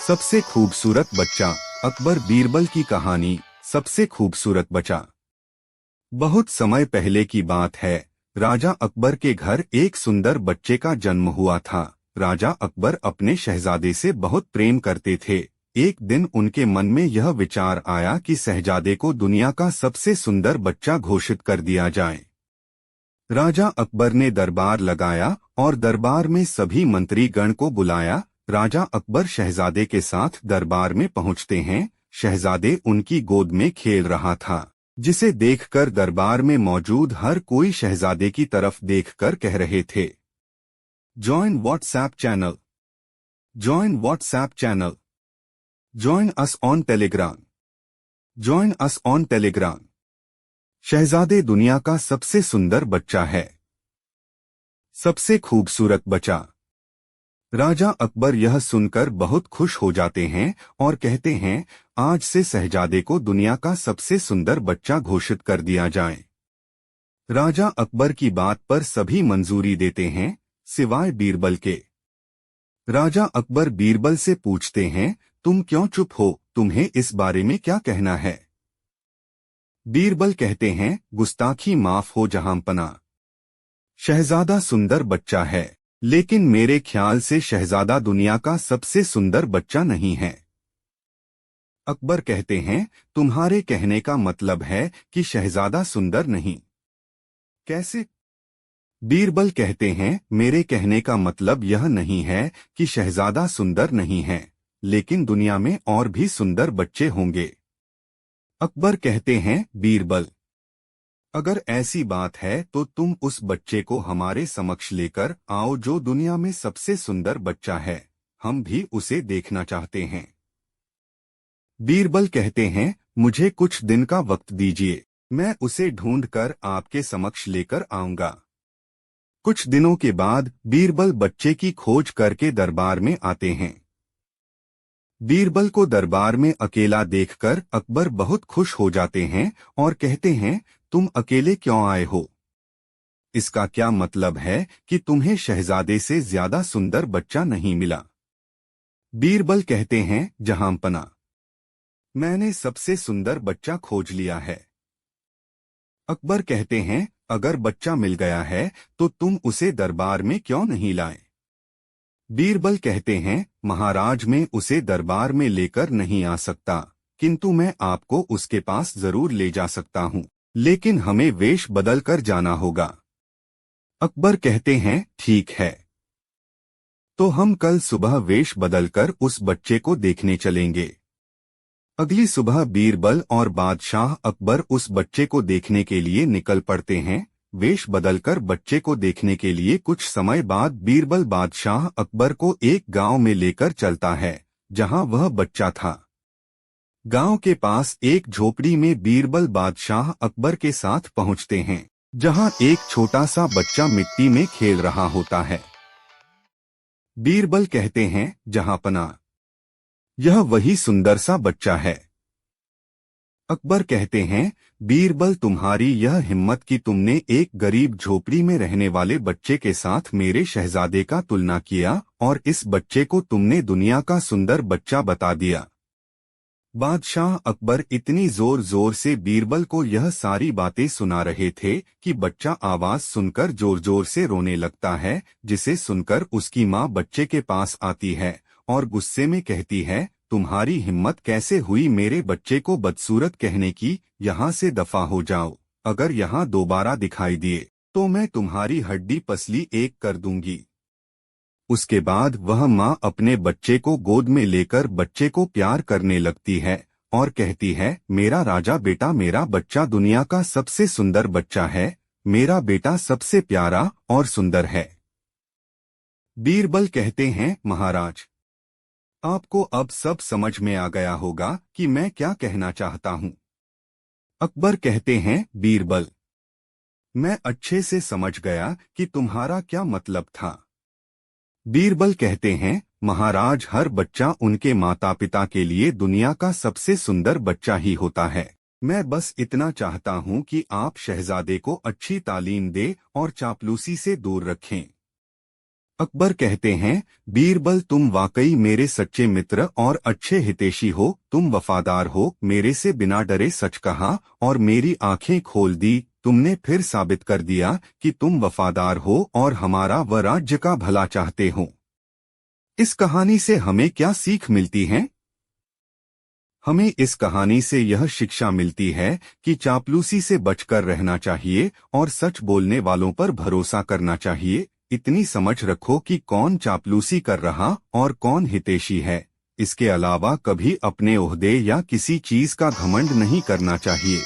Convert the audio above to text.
सबसे खूबसूरत बच्चा। अकबर बीरबल की कहानी सबसे खूबसूरत बच्चा। बहुत समय पहले की बात है। राजा अकबर के घर एक सुंदर बच्चे का जन्म हुआ था। राजा अकबर अपने शहजादे से बहुत प्रेम करते थे। एक दिन उनके मन में यह विचार आया कि शहजादे को दुनिया का सबसे सुंदर बच्चा घोषित कर दिया जाए। राजा अकबर ने दरबार लगाया और दरबार में सभी मंत्री गण को बुलाया। राजा अकबर शहजादे के साथ दरबार में पहुंचते हैं। शहजादे उनकी गोद में खेल रहा था, जिसे देखकर दरबार में मौजूद हर कोई शहजादे की तरफ देखकर कह रहे थे, join WhatsApp channel, join WhatsApp channel, join us on Telegram, join us on Telegram. शहजादे दुनिया का सबसे सुंदर बच्चा है, सबसे खूबसूरत बच्चा। राजा अकबर यह सुनकर बहुत खुश हो जाते हैं और कहते हैं, आज से शहजादे को दुनिया का सबसे सुंदर बच्चा घोषित कर दिया जाए। राजा अकबर की बात पर सभी मंजूरी देते हैं, सिवाय बीरबल के। राजा अकबर बीरबल से पूछते हैं, तुम क्यों चुप हो, तुम्हें इस बारे में क्या कहना है? बीरबल कहते हैं, गुस्ताखी माफ हो जहांपना। शहजादा सुंदर बच्चा है, लेकिन मेरे ख्याल से शहजादा दुनिया का सबसे सुंदर बच्चा नहीं है। अकबर कहते हैं, तुम्हारे कहने का मतलब है कि शहजादा सुंदर नहीं। कैसे? बीरबल कहते हैं, मेरे कहने का मतलब यह नहीं है कि शहजादा सुंदर नहीं है, लेकिन दुनिया में और भी सुंदर बच्चे होंगे। अकबर कहते हैं, बीरबल, अगर ऐसी बात है तो तुम उस बच्चे को हमारे समक्ष लेकर आओ जो दुनिया में सबसे सुंदर बच्चा है। हम भी उसे देखना चाहते हैं। बीरबल कहते हैं, मुझे कुछ दिन का वक्त दीजिए, मैं उसे ढूंढकर आपके समक्ष लेकर आऊंगा। कुछ दिनों के बाद बीरबल बच्चे की खोज करके दरबार में आते हैं। बीरबल को दरबार में अकेला देखकर अकबर बहुत खुश हो जाते हैं और कहते हैं, तुम अकेले क्यों आए हो? इसका क्या मतलब है कि तुम्हें शहजादे से ज्यादा सुंदर बच्चा नहीं मिला? बीरबल कहते हैं, जहांपना, मैंने सबसे सुंदर बच्चा खोज लिया है। अकबर कहते हैं, अगर बच्चा मिल गया है तो तुम उसे दरबार में क्यों नहीं लाए? बीरबल कहते हैं, महाराज, मैं उसे दरबार में लेकर नहीं आ सकता, किंतु मैं आपको उसके पास जरूर ले जा सकता हूँ, लेकिन हमें वेश बदल कर जाना होगा। अकबर कहते हैं, ठीक है, तो हम कल सुबह वेश बदलकर उस बच्चे को देखने चलेंगे। अगली सुबह बीरबल और बादशाह अकबर उस बच्चे को देखने के लिए निकल पड़ते हैं। वेश बदलकर बच्चे को देखने के लिए कुछ समय बाद बीरबल बादशाह अकबर को एक गांव में लेकर चलता है, जहां वह बच्चा था। गांव के पास एक झोपड़ी में बीरबल बादशाह अकबर के साथ पहुंचते हैं, जहां एक छोटा सा बच्चा मिट्टी में खेल रहा होता है। बीरबल कहते हैं, जहांपना, यह वही सुंदर सा बच्चा है। अकबर कहते हैं, बीरबल, तुम्हारी यह हिम्मत कि तुमने एक गरीब झोपड़ी में रहने वाले बच्चे के साथ मेरे शहजादे का तुलना किया और इस बच्चे को तुमने दुनिया का सुंदर बच्चा बता दिया। बादशाह अकबर इतनी जोर जोर से बीरबल को यह सारी बातें सुना रहे थे कि बच्चा आवाज सुनकर जोर जोर से रोने लगता है, जिसे सुनकर उसकी माँ बच्चे के पास आती है और गुस्से में कहती है, तुम्हारी हिम्मत कैसे हुई मेरे बच्चे को बदसूरत कहने की? यहाँ से दफा हो जाओ, अगर यहाँ दोबारा दिखाई दिए तो मैं तुम्हारी हड्डी पसली एक कर दूंगी। उसके बाद वह माँ अपने बच्चे को गोद में लेकर बच्चे को प्यार करने लगती है और कहती है, मेरा राजा बेटा, मेरा बच्चा दुनिया का सबसे सुंदर बच्चा है, मेरा बेटा सबसे प्यारा और सुंदर है। बीरबल कहते हैं, महाराज, आपको अब सब समझ में आ गया होगा कि मैं क्या कहना चाहता हूँ। अकबर कहते हैं, बीरबल, मैं अच्छे से समझ गया कि तुम्हारा क्या मतलब था। बीरबल कहते हैं, महाराज, हर बच्चा उनके माता पिता के लिए दुनिया का सबसे सुंदर बच्चा ही होता है। मैं बस इतना चाहता हूँ कि आप शहजादे को अच्छी तालीम दे और चापलूसी से दूर रखें। अकबर कहते हैं, बीरबल तुम वाकई मेरे सच्चे मित्र और अच्छे हितैषी हो। तुम वफादार हो, मेरे से बिना डरे सच कहा और मेरी आंखें खोल दी। तुमने फिर साबित कर दिया कि तुम वफादार हो और हमारा व राज्य का भला चाहते हो। इस कहानी से हमें क्या सीख मिलती है? हमें इस कहानी से यह शिक्षा मिलती है कि चापलूसी से बचकर रहना चाहिए और सच बोलने वालों पर भरोसा करना चाहिए। इतनी समझ रखो कि कौन चापलूसी कर रहा और कौन हितैषी है। इसके अलावा कभी अपने ओहदे या किसी चीज का घमंड नहीं करना चाहिए।